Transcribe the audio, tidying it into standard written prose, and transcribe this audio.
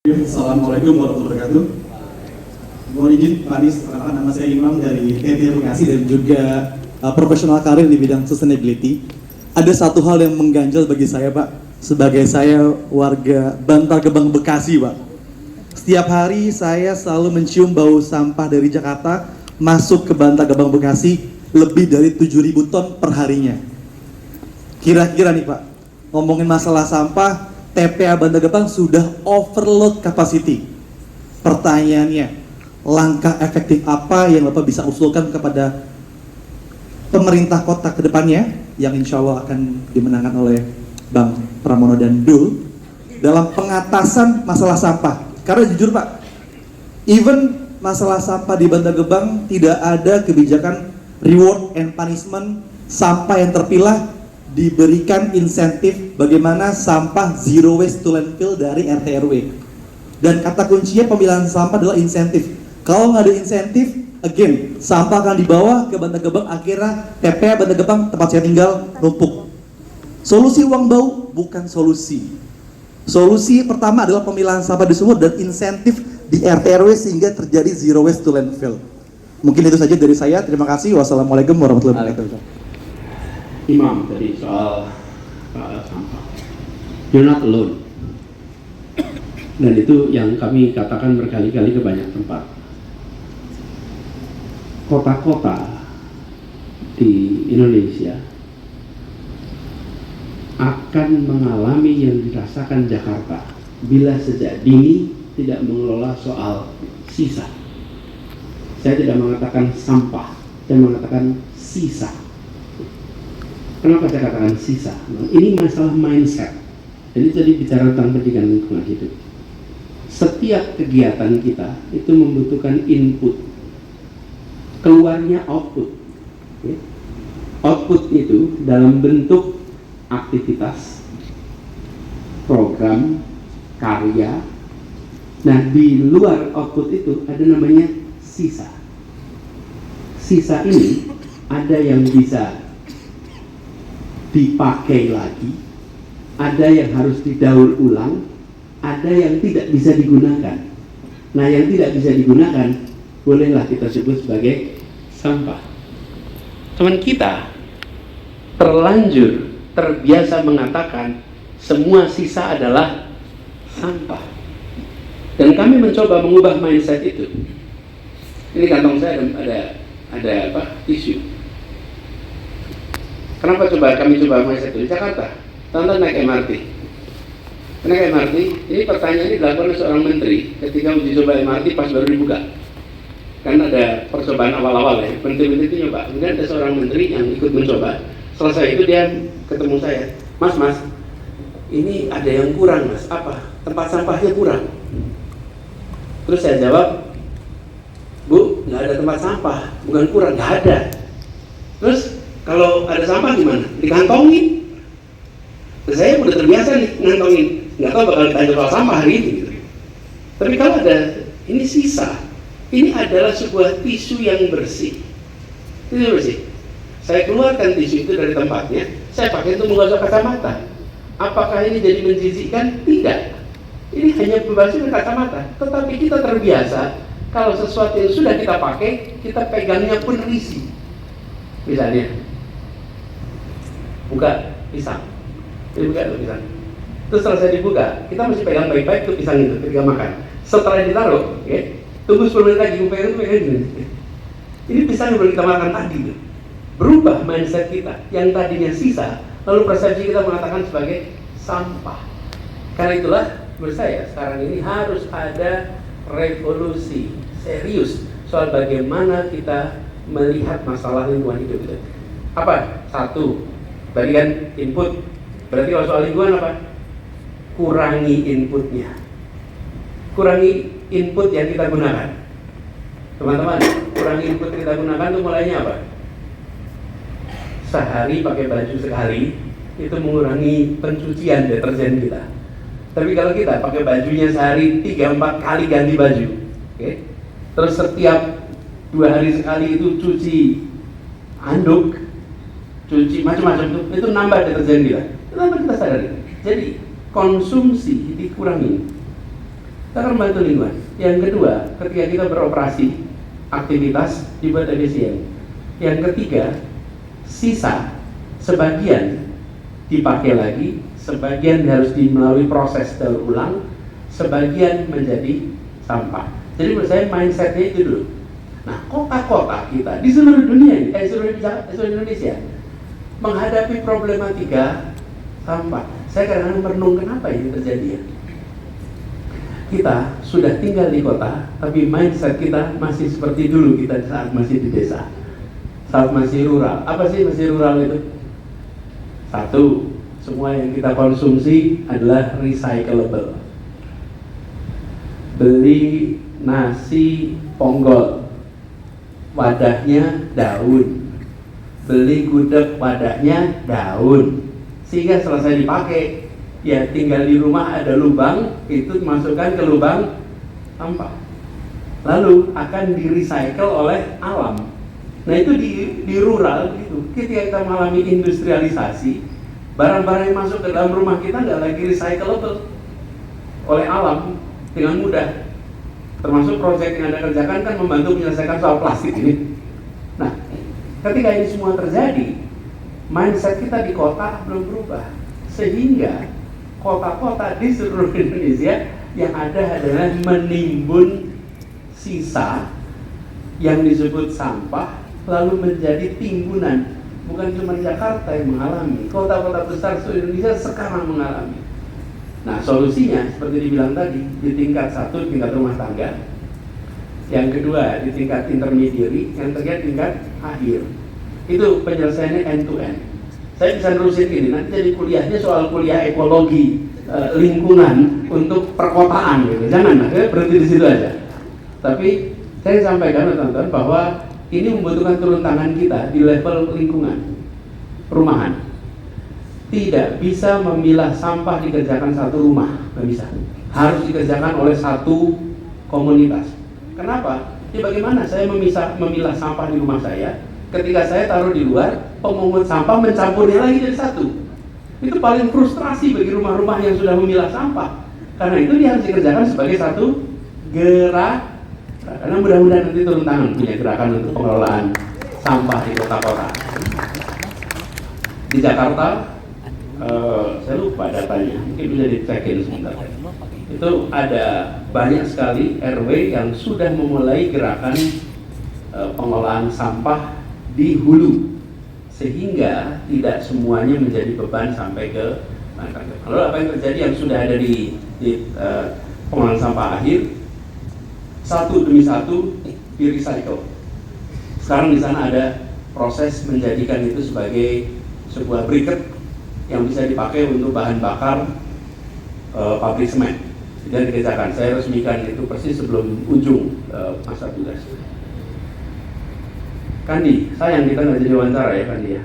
Assalamualaikum warahmatullahi wabarakatuh. Mohon izin Pak Anies, nama saya Imam dari TT Edukasi dan juga profesional karir di bidang sustainability. Ada satu hal yang mengganjal bagi saya, Pak, sebagai saya warga Bantar Gebang Bekasi, Pak. Setiap hari saya selalu mencium bau sampah dari Jakarta masuk ke Bantar Gebang Bekasi lebih dari 7.000 ton per harinya. Kira-kira nih Pak, ngomongin masalah sampah, TPA Bantar Gebang sudah overload capacity. Pertanyaannya, langkah efektif apa yang Bapak bisa usulkan kepada pemerintah kota ke depannya yang insya Allah akan dimenangkan oleh Bang Pramono dan Dul dalam pengatasan masalah sampah? Karena jujur Pak, even masalah sampah di Bantar Gebang tidak ada kebijakan reward and punishment. Sampah yang terpilah diberikan insentif bagaimana sampah zero waste to landfill dari RT RW. Dan kata kuncinya pemilihan sampah adalah insentif. Kalau nggak ada insentif, again, sampah akan dibawa ke Bantar Gebang, akhirnya TPA Bantar Gebang tempat saya tinggal numpuk. Solusi uang bau bukan solusi. Solusi pertama adalah pemilahan sampah di sumur dan insentif di RT RW sehingga terjadi zero waste to landfill. Mungkin itu saja dari saya. Terima kasih. Wassalamualaikum warahmatullahi wabarakatuh. Imam tadi soal sampah. You're not alone. Dan itu yang kami katakan berkali-kali ke banyak tempat. Kota-kota di Indonesia akan mengalami yang dirasakan Jakarta bila sejak dini tidak mengelola soal sisa. Saya tidak mengatakan sampah, saya mengatakan sisa. Kenapa saya katakan sisa? Ini masalah mindset. Jadi tadi bicara tentang pendidikan lingkungan hidup. Setiap kegiatan kita itu membutuhkan input, keluarnya output. Output itu dalam bentuk aktivitas, program, karya. Nah, di luar output itu ada namanya sisa. Sisa ini ada yang bisa dipakai lagi, ada yang harus didaur ulang, ada yang tidak bisa digunakan. Nah, yang tidak bisa digunakan bolehlah kita sebut sebagai sampah. Cuman kita terlanjur terbiasa mengatakan semua sisa adalah sampah. Dan kami mencoba mengubah mindset itu. Ini kantong saya ada tisu. Kenapa kami coba mindset itu? Di Jakarta, tonton naik MRT. Naik MRT, ini pertanyaan ini dilakukan oleh seorang menteri ketika uji coba MRT pas baru dibuka. Kan ada percobaan awal-awal ya, menteri-menteri itu nyoba. Kemudian ada seorang menteri yang ikut mencoba. Selesai itu dia ketemu saya, Mas, ini ada yang kurang Mas, apa? Tempat sampahnya kurang. Terus saya jawab, Bu, nggak ada tempat sampah, bukan kurang, nggak ada. Terus kalau ada sampah gimana? Dikantongin. Saya udah terbiasa nih ngantongin. Nggak tahu bakal ditanya soal sampah hari ini. Gitu. Tapi kalau ada, ini sisa. Ini adalah sebuah tisu yang bersih. Tisu bersih. Saya keluarkan tisu itu dari tempatnya. Saya pakai untuk menggosok kacamata. Apakah ini jadi menjijikkan? Tidak. Ini hanya berbahasa dengan kacamata. Tetapi kita terbiasa kalau sesuatu yang sudah kita pakai, kita pegangnya pun risih. Misalnya, buka pisang, dibuka itu pisang. Terus setelah saya dibuka, kita mesti pegang baik-baik tuh pisang itu ketika makan. Setelah ditaruh, tunggu 10 menit lagi, pegang gini. Ini pisang yang baru kita makan tadi tuh. Berubah mindset kita, yang tadinya sisa, lalu persepsi kita mengatakan sebagai sampah. Karena itulah, menurut saya sekarang ini harus ada revolusi serius soal bagaimana kita melihat masalah lingkungan hidup itu. Apa? Satu, tadi kan input. Berarti kalau soal lingkungan apa? Kurangi inputnya. Kurangi input yang kita gunakan. Teman-teman, kurangi input yang kita gunakan itu mulainya apa? Sehari pakai baju sekali, itu mengurangi pencucian deterjen kita. Tapi kalau kita pakai bajunya sehari 3-4 kali ganti baju, terus setiap 2 hari sekali itu cuci handuk, cuci macam-macam itu nambah deterjen kita. Kenapa kita sadari? Jadi konsumsi dikurangi. kita akan membantu lingkungan. Yang kedua, ketika kita beroperasi, aktivitas dibuat efisien. Yang ketiga, sisa sebagian dipakai lagi, sebagian harus melalui proses daur ulang, sebagian menjadi sampah. Jadi menurut saya mindsetnya itu dulu. Nah, kota-kota kita di seluruh dunia, seluruh Indonesia menghadapi problematika sampah. Saya kadang-kadang merenung kenapa ini terjadi ya. Kita sudah tinggal di kota, tapi mindset kita masih seperti dulu kita saat masih di desa, saat masih rural. Apa sih masih rural itu? Satu, semua yang kita konsumsi adalah recyclable. Beli nasi ponggol, wadahnya daun. Beli gudeg, wadahnya daun. Sehingga selesai dipakai, ya tinggal di rumah ada lubang, itu dimasukkan ke lubang sampah. Lalu akan di-recycle oleh alam. Nah itu di rural gitu. Ketika kita mengalami industrialisasi, barang-barang yang masuk ke dalam rumah kita nggak lagi recyclable oleh alam dengan mudah. Termasuk proyek yang Anda kerjakan kan membantu menyelesaikan soal plastik ini. Nah, ketika ini semua terjadi, mindset kita di kota belum berubah. Sehingga kota-kota di seluruh Indonesia yang ada adalah menimbun sisa yang disebut sampah lalu menjadi timbunan. Bukan cuma Jakarta yang mengalami, kota-kota besar seluruh Indonesia sekarang mengalami. Nah solusinya seperti dibilang tadi, di tingkat satu, tingkat rumah tangga, yang kedua di tingkat intermediary, yang ketiga tingkat akhir. Itu penyelesaiannya end to end. Saya bisa nerusin ini, nanti jadi kuliahnya soal kuliah ekologi lingkungan untuk perkotaan gitu. Jangan berhenti di situ aja. Tapi saya sampaikan teman-teman bahwa ini membutuhkan turun tangan kita di level lingkungan, perumahan. Tidak bisa memilah sampah dikerjakan satu rumah, nggak bisa. Harus dikerjakan oleh satu komunitas. Kenapa? Ya bagaimana saya memilah sampah di rumah saya? Ketika saya taruh di luar, pemungut sampah mencampurnya lagi jadi satu. Itu paling frustrasi bagi rumah-rumah yang sudah memilah sampah. Karena itu dia harus dikerjakan sebagai satu gerak. Karena mudah-mudahan nanti turun tangan punya gerakan untuk pengelolaan sampah di kota-kota. Di Jakarta, saya lupa datanya, mungkin bisa dicekin sebentar. Itu ada banyak sekali RW yang sudah memulai gerakan pengelolaan sampah di hulu, sehingga tidak semuanya menjadi beban sampai ke masyarakat. Lalu apa yang terjadi yang sudah ada di pengelolaan sampah akhir? Satu demi satu di recycle. Sekarang di sana ada proses menjadikan itu sebagai sebuah briquette yang bisa dipakai untuk bahan bakar pabrik semen. Dan dikerjakan. Saya resmikan itu persis sebelum ujung masa tugas. Kandi, sayang kita nggak jadi wawancara ya Kandi ya.